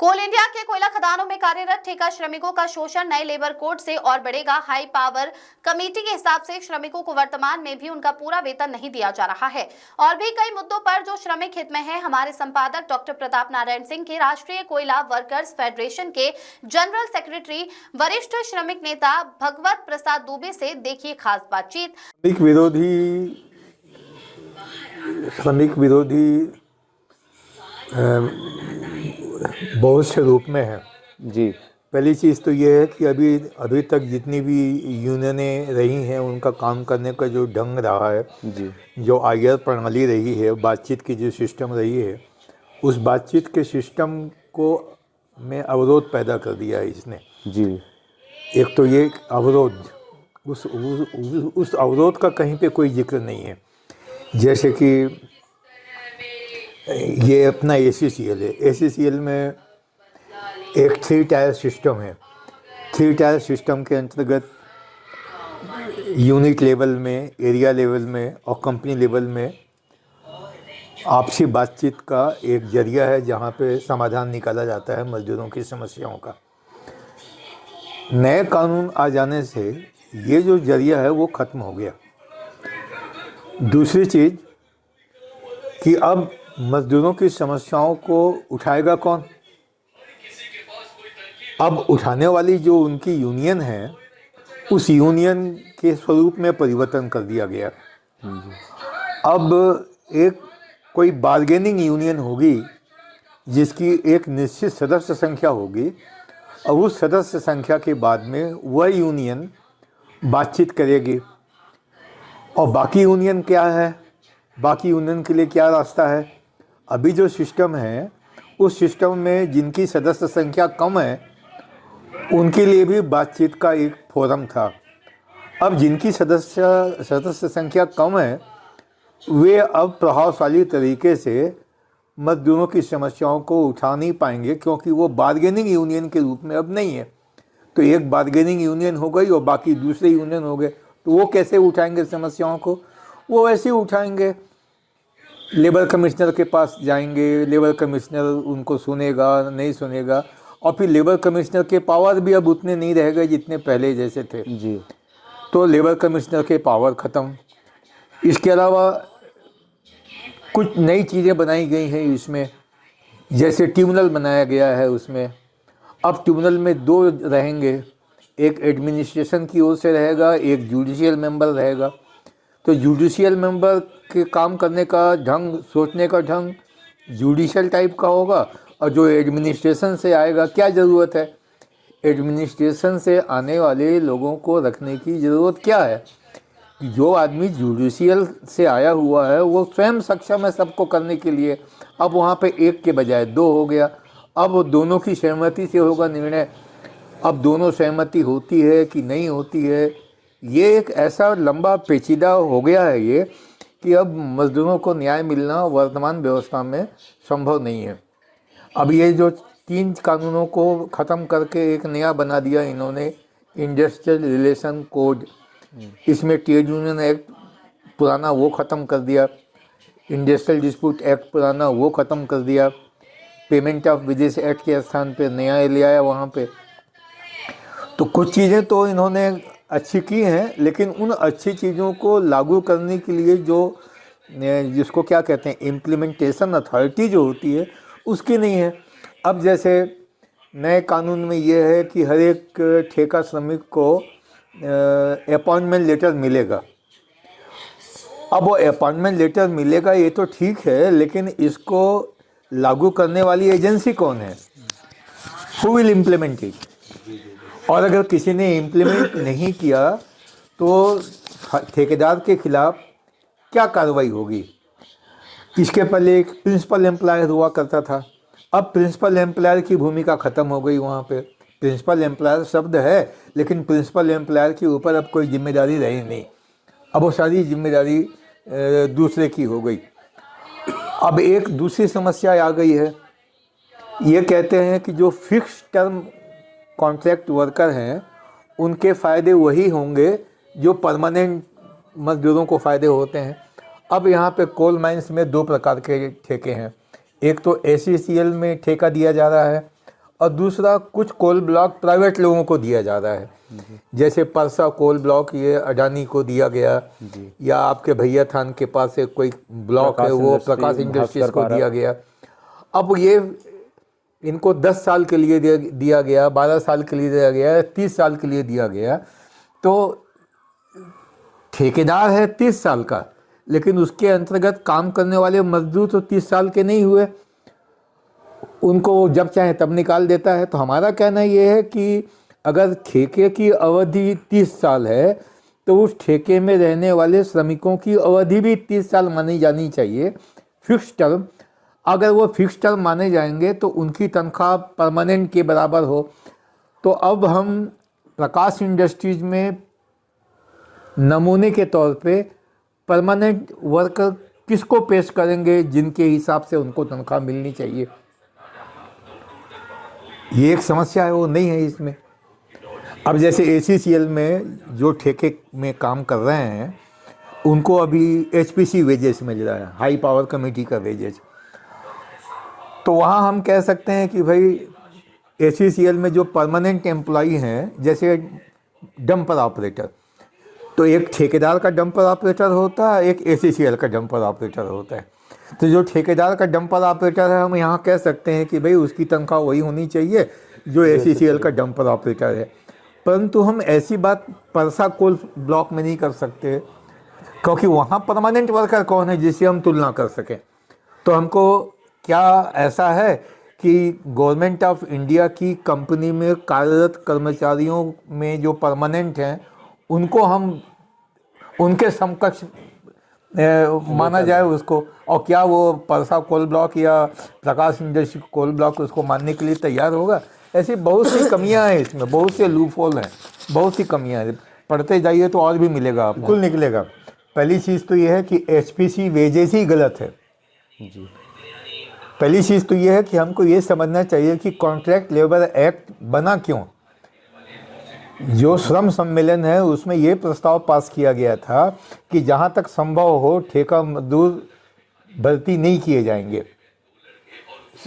कोल India के कोयला खदानों में कार्यरत ठेका श्रमिकों का शोषण नए लेबर कोड से और बढ़ेगा। हाई पावर कमेटी के हिसाब से श्रमिकों को वर्तमान में भी उनका पूरा वेतन नहीं दिया जा रहा है और भी कई मुद्दों पर जो श्रमिक हित में है। हमारे संपादक डॉक्टर प्रताप नारायण सिंह के राष्ट्रीय कोयला वर्कर्स फेडरेशन के जनरल सेक्रेटरी वरिष्ठ श्रमिक नेता भगवत प्रसाद दुबे से देखिए खास बातचीत। श्रमिक विरोधी बहुत से रूप में है जी। पहली चीज़ तो ये है कि अभी तक जितनी भी यूनियनें रही हैं उनका काम करने का जो ढंग रहा है जी, जो आईआर प्रणाली रही है, बातचीत की जो सिस्टम रही है, उस बातचीत के सिस्टम को में अवरोध पैदा कर दिया है इसने जी। एक तो ये अवरोध, उस अवरोध का कहीं पे कोई जिक्र नहीं है। जैसे कि ये अपना ACCL है, ACCL में एक 3 टायर सिस्टम है। 3 टायर सिस्टम के अंतर्गत यूनिट लेवल में, एरिया लेवल में और कंपनी लेवल में आपसी बातचीत का एक जरिया है जहाँ पे समाधान निकाला जाता है मजदूरों की समस्याओं का। नए कानून आ जाने से ये जो जरिया है वो ख़त्म हो गया। दूसरी चीज़ कि अब मजदूरों की समस्याओं को उठाएगा कौन? अब उठाने वाली जो उनकी यूनियन है, उस यूनियन के स्वरूप में परिवर्तन कर दिया गया। अब एक कोई बार्गेनिंग यूनियन होगी जिसकी एक निश्चित सदस्य संख्या होगी और उस सदस्य संख्या के बाद में वह यूनियन बातचीत करेगी। और बाकी यूनियन क्या है, बाकी यूनियन के लिए क्या रास्ता है? अभी जो सिस्टम है उस सिस्टम में जिनकी सदस्य संख्या कम है उनके लिए भी बातचीत का एक फोरम था। अब जिनकी सदस्य संख्या कम है वे अब प्रभावशाली तरीके से मजदूरों की समस्याओं को उठा नहीं पाएंगे क्योंकि वो बार्गेनिंग यूनियन के रूप में अब नहीं है। तो एक बार्गेनिंग यूनियन हो गई और बाकी दूसरे यूनियन हो गए, तो वो कैसे उठाएंगे समस्याओं को? वो वैसे ही उठाएंगे, लेबर कमिश्नर के पास जाएंगे, लेबर कमिश्नर उनको सुनेगा नहीं सुनेगा, और फिर लेबर कमिश्नर के पावर भी अब उतने नहीं रह गए जितने पहले जैसे थे जी। तो लेबर कमिश्नर के पावर ख़त्म। इसके अलावा कुछ नई चीज़ें बनाई गई हैं इसमें, जैसे ट्रिब्यूनल बनाया गया है उसमें। अब ट्रिब्यूनल में 2 रहेंगे, एक एडमिनिस्ट्रेशन की ओर से रहेगा, एक जुडिशियल मेंबर रहेगा। तो जुडिशियल मेंबर के काम करने का ढंग, सोचने का ढंग जुडिशियल टाइप का होगा, और जो एडमिनिस्ट्रेशन से आएगा, क्या ज़रूरत है? एडमिनिस्ट्रेशन से आने वाले लोगों को रखने की ज़रूरत क्या है? जो आदमी जुडिशियल से आया हुआ है वो स्वयं सक्षम है सबको करने के लिए। अब वहाँ पे 1 के बजाय 2 हो गया। अब दोनों की सहमति से होगा निर्णय। अब दोनों सहमति होती है कि नहीं होती है, ये एक ऐसा लंबा पेचीदा हो गया है ये कि अब मजदूरों को न्याय मिलना वर्तमान व्यवस्था में संभव नहीं है। अब ये जो 3 कानूनों को ख़त्म करके एक नया बना दिया इन्होंने, इंडस्ट्रियल रिलेशन कोड। इसमें ट्रेड यूनियन एक्ट पुराना वो ख़त्म कर दिया, इंडस्ट्रियल डिस्प्यूट एक्ट पुराना वो ख़त्म कर दिया, पेमेंट ऑफ विदेश एक्ट के स्थान पे नया ले आया वहाँ पे। तो कुछ चीज़ें तो इन्होंने अच्छी की हैं, लेकिन उन अच्छी चीज़ों को लागू करने के लिए जो जिसको क्या कहते हैं इम्प्लीमेंटेशन अथॉरिटी जो होती है उसकी नहीं है। अब जैसे नए कानून में ये है कि हर एक ठेका श्रमिक को अपॉइंटमेंट लेटर मिलेगा। अब वो अपॉइंटमेंट लेटर मिलेगा ये तो ठीक है, लेकिन इसको लागू करने वाली एजेंसी कौन है? Who will implement it? और अगर किसी ने इम्प्लीमेंट नहीं किया तो ठेकेदार के खिलाफ क्या कार्रवाई होगी? इसके पहले एक प्रिंसिपल एम्प्लॉयर हुआ करता था, अब प्रिंसिपल एम्प्लॉयर की भूमिका ख़त्म हो गई। वहाँ पे प्रिंसिपल एम्प्लॉयर शब्द है लेकिन प्रिंसिपल एम्प्लॉयर के ऊपर अब कोई जिम्मेदारी रही नहीं, अब वो सारी जिम्मेदारी दूसरे की हो गई। अब एक दूसरी समस्या आ गई है, ये कहते हैं कि जो फिक्स टर्म कॉन्ट्रैक्ट वर्कर हैं उनके फ़ायदे वही होंगे जो परमानेंट मजदूरों को फ़ायदे होते हैं। अब यहाँ पे कोल माइंस में 2 प्रकार के ठेके हैं, एक तो ACCL में ठेका दिया जा रहा है और दूसरा कुछ कोल ब्लॉक प्राइवेट लोगों को दिया जा रहा है। जैसे परसा कोल ब्लॉक ये अडानी को दिया गया, या आपके भैया थान के पास एक कोई ब्लॉक है वो प्रकाश इंडस्ट्रीज को दिया गया। अब ये इनको 10 साल के लिए दिया गया, 12 साल के लिए दिया गया, 30 साल के लिए दिया गया। तो ठेकेदार है 30 साल का, लेकिन उसके अंतर्गत काम करने वाले मजदूर तो 30 साल के नहीं हुए, उनको जब चाहे तब निकाल देता है। तो हमारा कहना ये है कि अगर ठेके की अवधि 30 साल है तो उस ठेके में रहने वाले श्रमिकों की अवधि भी 30 साल मानी जानी चाहिए, फिक्स टर्म। अगर वो फिक्स टर्म माने जाएंगे तो उनकी तनख्वाह परमानेंट के बराबर हो। तो अब हम प्रकाश इंडस्ट्रीज में नमूने के तौर पे परमानेंट वर्कर किसको पेश करेंगे जिनके हिसाब से उनको तनख्वाह मिलनी चाहिए, ये एक समस्या है, वो नहीं है इसमें। अब जैसे ACCL में जो ठेके में काम कर रहे हैं उनको अभी HPC वेजेस मिल रहा है, हाई पावर कमेटी का वेजेस। तो वहाँ हम कह सकते हैं कि भाई ACCL में जो परमानेंट एम्प्लॉई हैं, जैसे डंपर ऑपरेटर, तो एक ठेकेदार का डंपर ऑपरेटर होता है, एक ACCL का डंपर ऑपरेटर होता है। तो जो ठेकेदार का डंपर ऑपरेटर है, हम यहाँ कह सकते हैं कि भाई उसकी तनख्वाह वही होनी चाहिए जो ACCL का डंपर ऑपरेटर है। परंतु हम ऐसी बात परसा कोल ब्लॉक में नहीं कर सकते, क्योंकि वहाँ परमानेंट वर्कर कौन है जिससे हम तुलना कर सकें। तो हमको क्या ऐसा है कि गवर्नमेंट ऑफ इंडिया की कंपनी में कार्यरत कर्मचारियों में जो परमानेंट हैं उनको हम उनके समकक्ष माना जाए उसको, और क्या वो परसा कोल ब्लॉक या प्रकाश इंडस्ट्री कोल ब्लॉक उसको मानने के लिए तैयार होगा? ऐसी बहुत सी कमियां हैं इसमें, बहुत से लूप होल हैं, बहुत सी कमियां हैं। पढ़ते जाइए तो और भी मिलेगा आपको, बिल्कुल निकलेगा। पहली चीज़ तो ये है कि HPC वेजेस ही गलत है जी। पहली चीज़ तो ये है कि हमको ये समझना चाहिए कि कॉन्ट्रैक्ट लेबर एक्ट बना क्यों। जो श्रम सम्मेलन है उसमें ये प्रस्ताव पास किया गया था कि जहाँ तक संभव हो ठेका मजदूर भर्ती नहीं किए जाएंगे।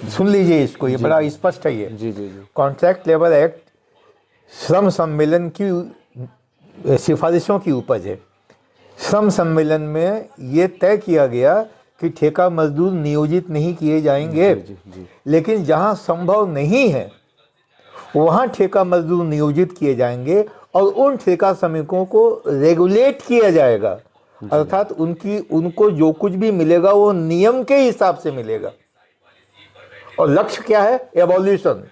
सुन लीजिए इसको, ये बड़ा स्पष्ट है ये जी जी जी। कॉन्ट्रैक्ट लेबर एक्ट श्रम सम्मेलन की सिफारिशों की उपज है। श्रम सम्मेलन में ये तय किया गया कि ठेका मजदूर नियोजित नहीं किए जाएंगे, लेकिन जहाँ संभव नहीं है वहाँ ठेका मजदूर नियोजित किए जाएंगे और उन ठेका श्रमिकों को रेगुलेट किया जाएगा, अर्थात उनको जो कुछ भी मिलेगा वो नियम के हिसाब से मिलेगा। और लक्ष्य क्या है? एबॉल्यूशन।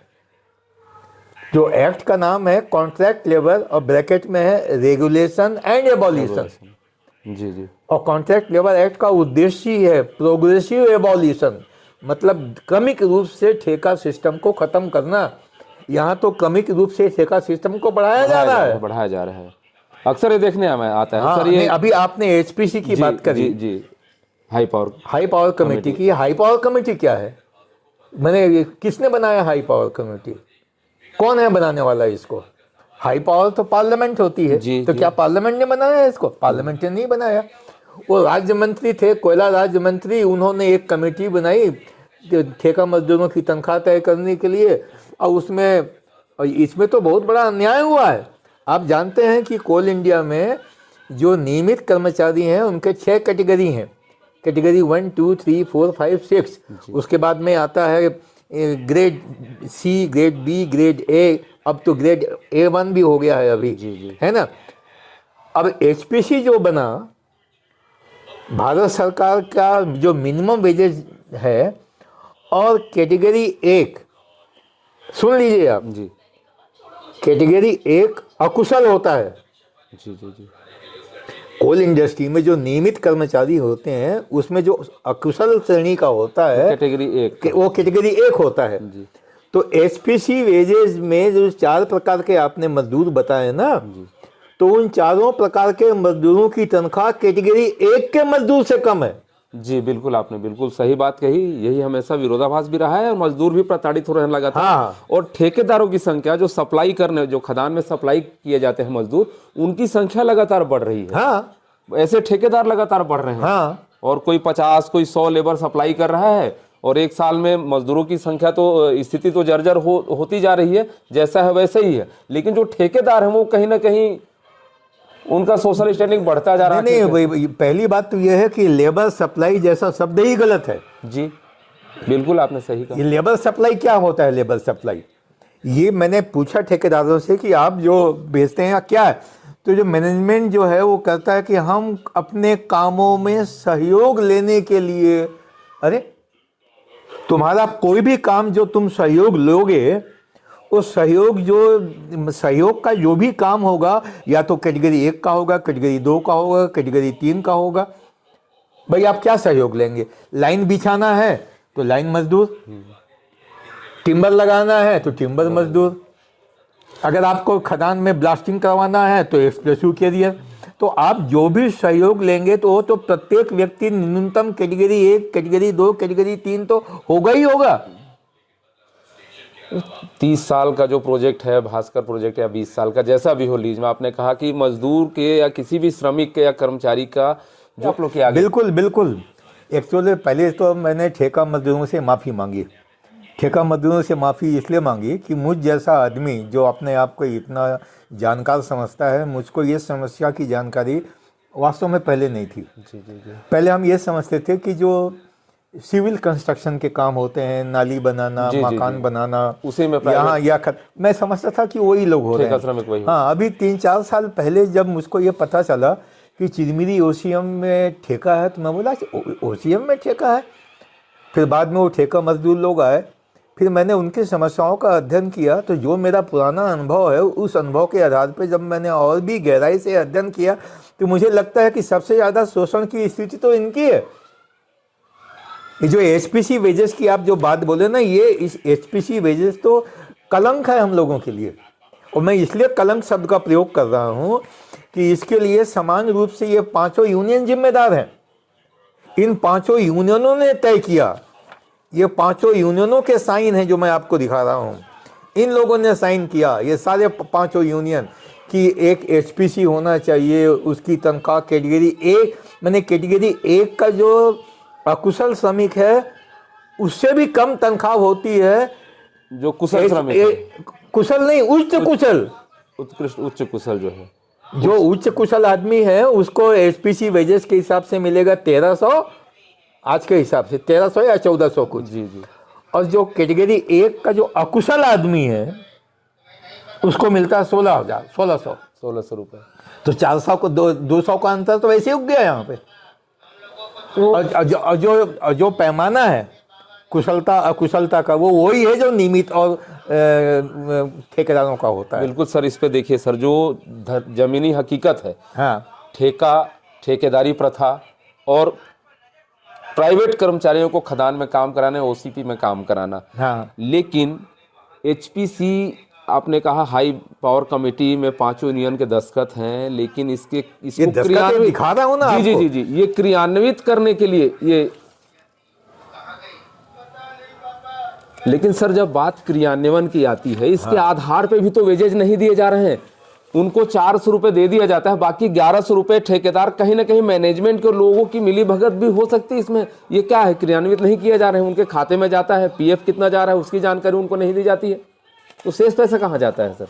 जो एक्ट का नाम है कॉन्ट्रैक्ट लेबर और ब्रैकेट में है रेगुलेशन एंड एबॉल्यूशन जी जी। और कॉन्ट्रैक्ट लेबर एक्ट का उद्देश्य ही है प्रोग्रेसिव एबॉल्यूशन, मतलब क्रमिक रूप से ठेका सिस्टम को खत्म करना। यहाँ तो क्रमिक रूप से ठेका सिस्टम को बढ़ाया जा रहा है। अक्सर ये देखने में आता है। हाँ, सर ये अभी आपने HPC की बात करी जी, हाई पावर कमेटी की। हाई पावर कमेटी क्या है? मैंने किसने बनाया हाई पावर कमेटी? कौन है बनाने वाला इसको? हाई पावर तो पार्लियामेंट होती है जी, तो जी। क्या पार्लियामेंट ने बनाया है इसको? पार्लियामेंट ने नहीं बनाया। वो राज्य मंत्री थे, कोयला राज्य मंत्री, उन्होंने एक कमेटी बनाई ठेका मजदूरों की तनख्वाह तय करने के लिए। और इसमें तो बहुत बड़ा अन्याय हुआ है। आप जानते हैं कि कोल इंडिया में जो नियमित कर्मचारी हैं उनके 6 कैटेगरी हैं, कैटेगरी 1, 2, 3, 4, 5, 6। उसके बाद में आता है grade C, grade B, grade A, अब तो ग्रेड A1 भी हो गया है अभी जी। है ना। अब HPC जो बना, भारत सरकार का जो मिनिमम वेजेस है, और कैटेगरी 1, सुन लीजिए आप जी, कैटेगरी 1 अकुशल होता है जी जी जी। कोल इंडस्ट्री में जो नियमित कर्मचारी होते हैं उसमें जो अकुशल श्रेणी का होता है कैटेगरी 1, वो कैटेगरी 1 होता है जी। तो HPC वेजेस में जो 4 प्रकार के आपने मजदूर बताए ना जी, तो उन चारों प्रकार के मजदूरों की तनख्वाह कैटेगरी 1 के मजदूर से कम है जी। बिल्कुल, आपने बिल्कुल सही बात कही। यही हमेशा विरोधाभास भी रहा है और मजदूर भी प्रताड़ित हो रहने लगा था। हाँ। और ठेकेदारों की संख्या जो सप्लाई करने, जो खदान में सप्लाई किए जाते हैं मजदूर, उनकी संख्या लगातार बढ़ रही है। हाँ। ऐसे ठेकेदार लगातार बढ़ रहे हैं। हाँ। और कोई 50, कोई 100 लेबर सप्लाई कर रहा है और एक साल में मजदूरों की संख्या तो स्थिति तो जर्जर होती जा रही है, जैसा है वैसे ही है। लेकिन जो ठेकेदार हैं वो कहीं ना कहीं उनका सोशल स्टैंडिंग बढ़ता जा रहा है। नहीं भाई, पहली बात तो यह है कि लेबर सप्लाई जैसा शब्द ही गलत है जी बिल्कुल, आपने सही कहा। ये लेबर सप्लाई क्या होता है? लेबर सप्लाई ये मैंने पूछा ठेकेदारों से कि आप जो बेचते हैं क्या है, तो जो मैनेजमेंट जो है वो कहता है कि हम अपने कामों में सहयोग लेने के लिए। अरे तुम्हारा कोई भी काम जो तुम सहयोग लोगे, उस सहयोग का जो भी काम होगा, या तो कैटेगरी 1 का होगा, कैटेगरी 2 का होगा, कैटेगरी 3 का होगा। भाई आप क्या सहयोग लेंगे? लाइन बिछाना है तो लाइन मजदूर, टिम्बर लगाना है तो टिम्बर मजदूर, अगर आपको खदान में ब्लास्टिंग करवाना है तो एक्सप्रेसिव कैरियर। तो आप जो भी सहयोग लेंगे तो वो तो प्रत्येक व्यक्ति न्यूनतम कैटेगरी 1, कैटेगरी 2, कैटेगरी 3 तो होगा ही होगा। 30 साल का जो प्रोजेक्ट है, भास्कर प्रोजेक्ट, या 20 साल का, जैसा भी हो लीज में, आपने कहा कि मजदूर के या किसी भी श्रमिक के या कर्मचारी का जो आप लोग के आगे। बिल्कुल बिल्कुल। एक्चुअली पहले तो मैंने ठेका मजदूरों से माफ़ी मांगी। ठेका मजदूरों से माफ़ी इसलिए मांगी कि मुझ जैसा आदमी जो अपने आप को इतना जानकार समझता है, मुझको ये समस्या की जानकारी वास्तव में पहले नहीं थी। जी जी जी। पहले हम ये समझते थे कि जो सिविल कंस्ट्रक्शन के काम होते हैं, नाली बनाना, मकान बनाना, उसी में यहाँ या मैं समझता था कि वही लोग हो रहे हैं। श्रमिक वही। हाँ, अभी 3-4 साल पहले जब मुझको ये पता चला कि चिरमिरी ओसीएम में ठेका है, तो मैं बोला ओसीएम में ठेका है। फिर बाद में वो ठेका मजदूर लोग आए, फिर मैंने उनकी समस्याओं का अध्ययन किया। तो जो मेरा पुराना अनुभव है, उस अनुभव के आधार पर जब मैंने और भी गहराई से अध्ययन किया, तो मुझे लगता है कि सबसे ज़्यादा शोषण की स्थिति तो इनकी है। ये जो एचपीसी वेजेस की आप जो बात बोले ना, ये इस एचपीसी वेजेस तो कलंक है हम लोगों के लिए। और मैं इसलिए कलंक शब्द का प्रयोग कर रहा हूँ कि इसके लिए समान रूप से ये 5 यूनियन जिम्मेदार हैं। इन 5 यूनियनों ने तय किया, ये 5 यूनियनों के साइन हैं जो मैं आपको दिखा रहा हूँ। इन लोगों ने साइन किया, ये सारे 5 यूनियन, कि एक एचपीसी होना चाहिए, उसकी तनख्वाह कैटेगरी 1, मैंने कैटेगरी 1 का जो अकुशल श्रमिक है उससे भी कम तनख्वाह होती है जो कुशल श्रमिक, कुशल नहीं, उच्च कुशल, उत्कृष्ट उच्च कुशल जो है, जो उच्च कुशल आदमी है उसको एचपीसी वेजेस के हिसाब से मिलेगा 1300, आज के हिसाब से 1300 या 1400 कुछ। जी जी। और जो कैटेगरी 1 का जो अकुशल आदमी है उसको मिलता है 1600 रुपये। तो 400 को 200 का अंतर तो वैसे ही उग गया यहाँ पे। और जो पैमाना है कुशलता अकुशलता का, वो वही है जो नियमित और ठेकेदारों का होता है। बिल्कुल सर, इस पे देखिए सर, जो जमीनी हकीकत है, हाँ, ठेकेदारी प्रथा और प्राइवेट कर्मचारियों को खदान में काम कराना, ओसीपी में काम कराना। हाँ। लेकिन एचपीसी आपने कहा हाई पावर कमेटी में 5 यूनियन के दस्तखत हैं, लेकिन इसको क्रियान्वित दिखा रहा हूं ना जी जी जी जी, ये क्रियान्वित करने के लिए ये, लेकिन सर जब बात क्रियान्वयन की आती है, इसके आधार पे भी तो वेजेज नहीं दिए जा रहे हैं। उनको 400 रुपए दे दिया जाता है, बाकी 1100 रुपए ठेकेदार, कहीं ना कहीं मैनेजमेंट के लोगों की मिली भगत भी हो सकती है इसमें। ये क्या है, क्रियान्वित नहीं किया जा रहे हैं, उनके खाते में जाता है, पीएफ कितना जा रहा है उसकी जानकारी उनको नहीं दी जाती है, तो शेष पैसा कहाँ जाता है सर?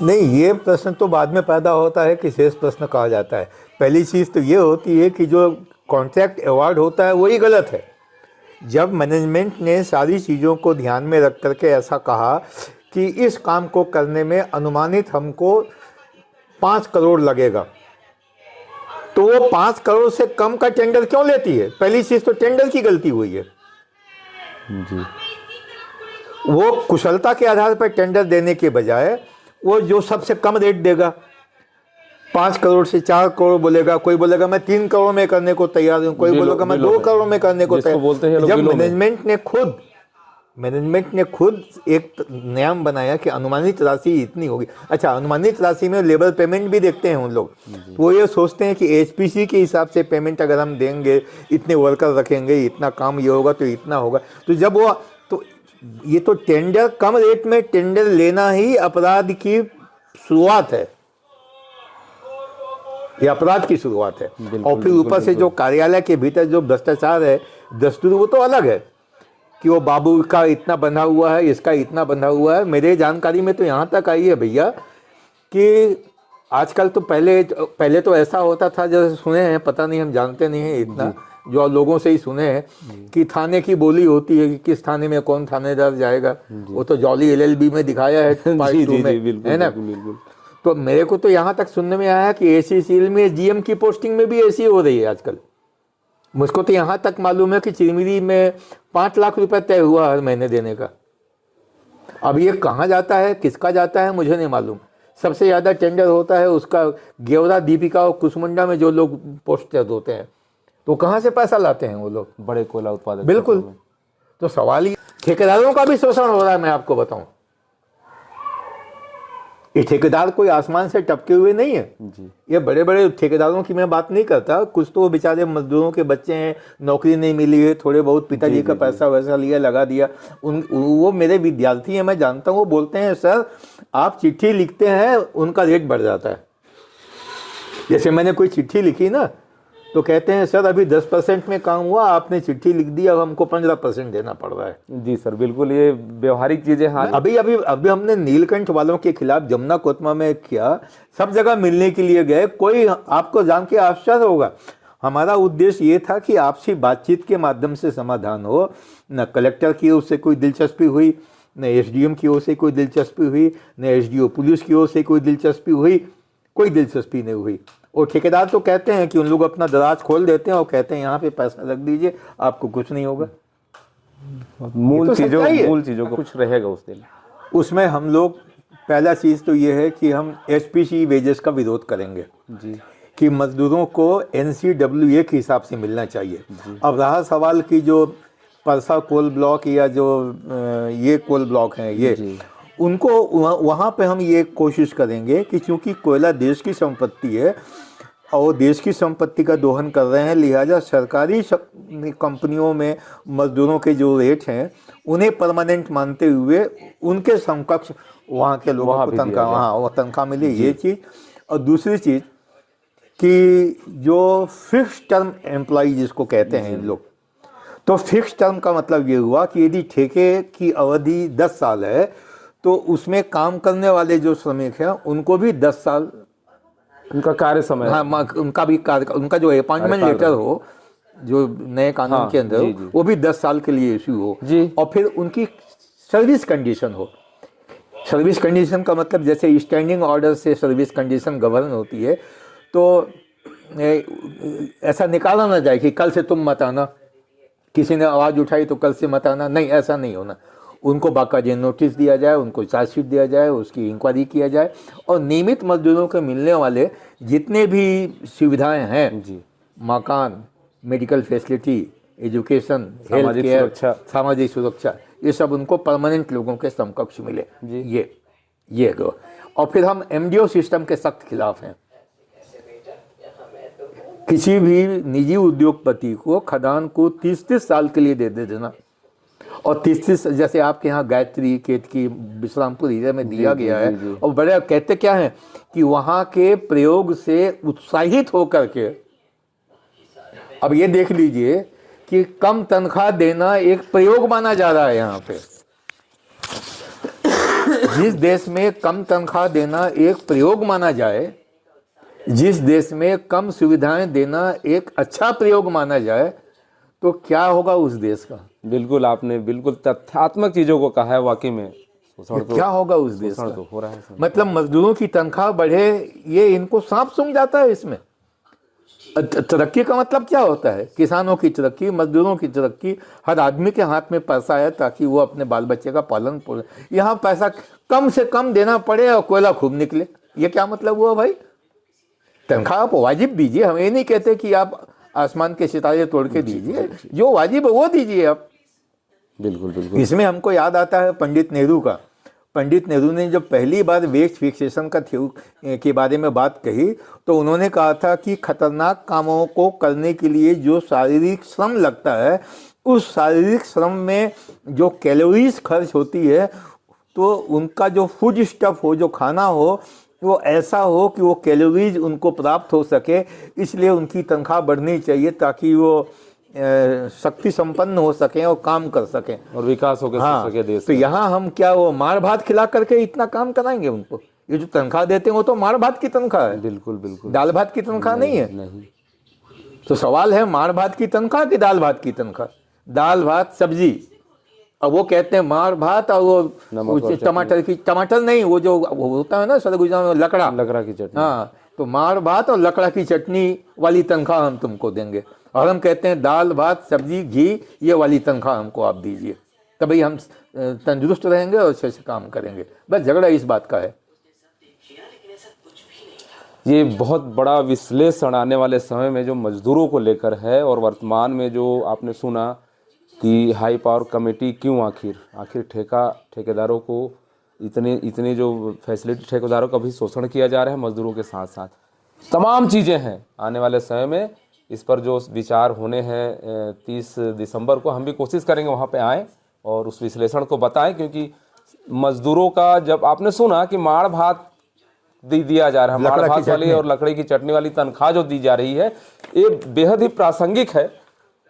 नहीं, ये प्रश्न तो बाद में पैदा होता है कि शेष प्रश्न कहा जाता है। पहली चीज़ तो ये होती है कि जो कॉन्ट्रैक्ट अवार्ड होता है वही गलत है। जब मैनेजमेंट ने सारी चीज़ों को ध्यान में रख करके ऐसा कहा कि इस काम को करने में अनुमानित हमको 5 करोड़ लगेगा, तो वो 5 करोड़ से कम का टेंडर क्यों लेती है? पहली चीज़ तो टेंडर की गलती हुई है जी। वो कुशलता के आधार पर टेंडर देने के बजाय वो जो सबसे कम रेट देगा, 5 करोड़ से 4 करोड़ बोलेगा, कोई बोलेगा मैं 3 करोड़ में करने को तैयार हूँ, कोई बोलेगा मैं 2 करोड़ में करने को तैयार। जब मैनेजमेंट ने खुद एक नियम बनाया कि अनुमानित राशि इतनी होगी। अच्छा, अनुमानित राशि में लेबर पेमेंट भी देखते हैं उन लोग, वो ये सोचते हैं कि एचपीसी के हिसाब से पेमेंट अगर हम देंगे, इतने वर्कर रखेंगे, इतना काम ये होगा तो इतना होगा। तो जब वो, तो ये तो टेंडर, कम रेट में टेंडर लेना ही अपराध की शुरुआत है, ये अपराध की शुरुआत है। और फिर ऊपर से जो कार्यालय के भीतर जो भ्रष्टाचार है दस्तूर वो तो अलग है कि वो बाबू का इतना बंधा हुआ है, इसका इतना बंधा हुआ है। मेरे जानकारी में तो यहाँ तक आई है भैया कि आजकल तो पहले तो ऐसा होता था, जैसे सुने हैं, पता नहीं हम जानते नहीं हैं इतना, जो लोगों से ही सुने हैं कि थाने की बोली होती है कि किस थाने में कौन थानेदार जाएगा। वो तो जॉली एलएलबी में दिखाया है पार्ट 2 में, है ना। तो मेरे को तो यहाँ तक सुनने में आया कि एसी सील में जीएम की पोस्टिंग में भी ऐसी हो रही है आजकल। मुझको तो यहाँ तक मालूम है कि चिरमिरी में 5 लाख रुपए तय हुआ हर महीने देने का। अब ये कहाँ जाता है, किसका जाता है, मुझे नहीं मालूम। सबसे ज़्यादा टेंडर होता है उसका गेवरा, दीपिका और कुसमुंडा में जो लोग पोस्टर होते हैं, तो कहाँ से पैसा लाते हैं वो लोग, बड़े कोयला उत्पादक। बिल्कुल। तो सवाल ये, ठेकेदारों का भी शोषण हो रहा है। मैं आपको बताऊं, ये ठेकेदार कोई आसमान से टपके हुए नहीं है जी। ये बड़े बड़े ठेकेदारों की मैं बात नहीं करता, कुछ तो बेचारे मजदूरों के बच्चे हैं, नौकरी नहीं मिली है, थोड़े बहुत पिताजी का पैसा वैसा लिया, लगा दिया। वो मेरे विद्यार्थी हैं, मैं जानता हूँ, वो बोलते हैं सर आप चिट्ठी लिखते हैं उनका रेट बढ़ जाता है। जैसे मैंने कोई चिट्ठी लिखी ना, तो कहते हैं सर अभी 10% में काम हुआ, आपने चिट्ठी लिख दी, अब हमको 15% देना पड़ रहा है। जी सर, बिल्कुल ये व्यवहारिक चीजें। हाँ, अभी हमने नीलकंठ वालों के खिलाफ जमुना कोतमा में किया, सब जगह मिलने के लिए गए, कोई आपको जान के आश्चर्य होगा, हमारा उद्देश्य ये था कि आपसी बातचीत के माध्यम से समाधान हो। न कलेक्टर की ओर से कोई दिलचस्पी हुई, न एसडीएम की ओर से कोई दिलचस्पी हुई, न एसडीओ पुलिस की ओर से कोई दिलचस्पी हुई, कोई दिलचस्पी नहीं हुई। और ठेकेदार तो कहते हैं कि उन लोग अपना दराज खोल देते हैं और कहते हैं यहाँ पे पैसा रख दीजिए, आपको कुछ नहीं होगा। मूल तो चीजों का कुछ रहेगा उस दिन। उसमें हम लोग, पहला चीज़ तो ये है कि हम एचपीसी वेजेस का विरोध करेंगे जी, कि मजदूरों को एनसीडब्ल्यूए के हिसाब से मिलना चाहिए। अब रहा सवाल कि जो परसा कोल ब्लॉक या जो ये कोल ब्लॉक हैं, ये उनको वहाँ पे हम ये कोशिश करेंगे कि चूँकि कोयला देश की संपत्ति है और देश की संपत्ति का दोहन कर रहे हैं, लिहाजा सरकारी कंपनियों में मजदूरों के जो रेट हैं उन्हें परमानेंट मानते हुए उनके समकक्ष वहाँ के लोगों को तनख्वाह, हाँ वो तनख्वाह मिले, ये चीज़। और दूसरी चीज़ कि जो फिक्स टर्म एम्प्लॉय जिसको कहते हैं लोग, तो फिक्स टर्म का मतलब ये हुआ कि यदि ठेके की अवधि 10 साल है तो उसमें काम करने वाले जो श्रमिक हैं उनको भी 10 साल उनका कार्य समय, हाँ उनका भी कार्य, उनका जो अपॉइंटमेंट लेटर हो जो नए कानून हाँ, के अंदर जी, हो, जी। वो भी 10 साल के लिए इश्यू हो जी। और फिर उनकी सर्विस कंडीशन हो। सर्विस कंडीशन का मतलब जैसे स्टैंडिंग ऑर्डर से सर्विस कंडीशन गवर्न होती है, तो ऐसा निकाला ना जाए कि कल से तुम मत आना, किसी ने आवाज़ उठाई तो कल से मत आना, नहीं, ऐसा नहीं होना। उनको बाकायदे नोटिस दिया जाए, उनको चार्जशीट दिया जाए, उसकी इंक्वायरी किया जाए और नियमित मजदूरों को मिलने वाले जितने भी सुविधाएं हैं जी, मकान, medical facility, education, health care, सामाजिक सुरक्षा, ये सब उनको परमानेंट लोगों के समकक्ष मिले जी। ये और फिर हम एमडीओ सिस्टम के सख्त खिलाफ हैं। किसी भी निजी उद्योगपति को खदान को 30-30 साल के लिए दे देना और 30-30, जैसे आपके यहाँ गायत्री केतकी विश्रामपुर एरिया में दिया गया है। और बड़े कहते क्या हैं कि वहाँ के प्रयोग से उत्साहित होकर के, अब ये देख लीजिए कि कम तनख्वाह देना एक प्रयोग माना जा रहा है यहाँ पे। जिस देश में कम तनख्वाह देना एक प्रयोग माना जाए, जिस देश में कम सुविधाएं देना एक अच्छा प्रयोग माना जाए, तो क्या होगा उस देश का? बिल्कुल, आपने बिल्कुल तथ्यात्मक चीजों को कहा है। वाकई में क्या होगा उस देश का? तो हो रहा है। मतलब मजदूरों की तनख्वाह बढ़े, ये इनको सांप सूंघ जाता है। इसमें तरक्की का मतलब क्या होता है? किसानों की तरक्की, मजदूरों की तरक्की, हर आदमी के हाथ में पैसा है ताकि वो अपने बाल बच्चे का पालन पोषण, यहाँ पैसा कम से कम देना पड़े और कोयला खूब निकले, ये क्या मतलब हुआ भाई? तनख्वाह आप वाजिब दीजिए, हम ये नहीं कहते कि आप आसमान के सितारे तोड़ के दीजिए, जो वाजिब है वो दीजिए आप। बिल्कुल बिल्कुल। इसमें हमको याद आता है पंडित नेहरू का। पंडित नेहरू ने जब पहली बार वेज फिक्सेशन का के बारे में बात कही तो उन्होंने कहा था कि खतरनाक कामों को करने के लिए जो शारीरिक श्रम लगता है, उस शारीरिक श्रम में जो कैलोरीज खर्च होती है, तो उनका जो फूड स्टफ हो, जो खाना हो, वो ऐसा हो कि वो कैलोरीज उनको प्राप्त हो सके। इसलिए उनकी तनख्वाह बढ़नी चाहिए ताकि वो शक्ति संपन्न हो सकें और काम कर सकें और विकास हो हाँ, सके देश तो का। यहाँ हम क्या वो मार भात खिला करके इतना काम कराएंगे उनको? ये जो तनख्वाह देते हैं वो तो मार भात की तनख्वाह है, बिल्कुल बिल्कुल दाल भात की तनख्वाह नहीं है। नहीं। तो सवाल है मार भात की तनख्वाह कि दाल भात की तनख्वाह? दाल भात सब्जी, अब वो कहते हैं मार भात और वो टमाटर की, टमाटर नहीं, वो जो वो होता है ना सरगुजा में लकड़ा की चटनी। हाँ, तो मार भात और लकड़ा की चटनी वाली तनख्वाह हम तुमको देंगे, और हम कहते हैं दाल भात सब्जी घी ये वाली तनख्वाह हमको आप दीजिए, तभी हम तंदुरुस्त रहेंगे और अच्छे से काम करेंगे। बस झगड़ा इस बात का है। ये बहुत बड़ा विश्लेषण आने वाले समय में जो मजदूरों को लेकर है, और वर्तमान में जो आपने सुना कि हाई पावर कमेटी क्यों आखिर ठेकेदारों को इतने जो फैसिलिटी ठेकेदारों का भी शोषण किया जा रहा है मजदूरों के साथ साथ, तमाम चीज़ें हैं। आने वाले समय में इस पर जो विचार होने हैं 30 दिसंबर को, हम भी कोशिश करेंगे वहाँ पे आएँ और उस विश्लेषण को बताएं, क्योंकि मजदूरों का जब आपने सुना कि माड़ भात दिया जा रहा है, माड़ भात वाली और लकड़ी की चटनी वाली तनख्वाह जो दी जा रही है, ये बेहद ही प्रासंगिक है।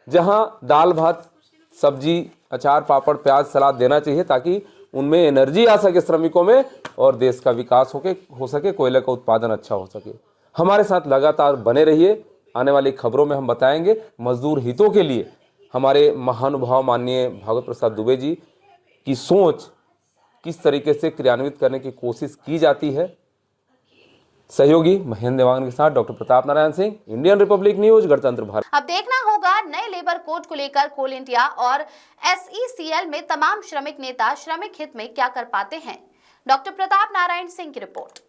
जहां दाल भात सब्जी अचार पापड़ प्याज सलाद देना चाहिए ताकि उनमें एनर्जी आ सके श्रमिकों में और देश का विकास हो सके, कोयले का उत्पादन अच्छा हो सके। हमारे साथ लगातार बने रहिए, आने वाली खबरों में हम बताएंगे मजदूर हितों के लिए हमारे महानुभाव माननीय भागवत प्रसाद दुबे जी की सोच किस तरीके से क्रियान्वित करने की कोशिश की जाती है। सहयोगी महेंद्र देवांगन के साथ doctor Pratap Narayan Singh, Indian Republic news, गणतंत्र भारत। अब देखना होगा नए लेबर कोड को लेकर कोल इंडिया और SECL में तमाम श्रमिक नेता श्रमिक हित में क्या कर पाते हैं। डॉक्टर प्रताप नारायण सिंह की रिपोर्ट।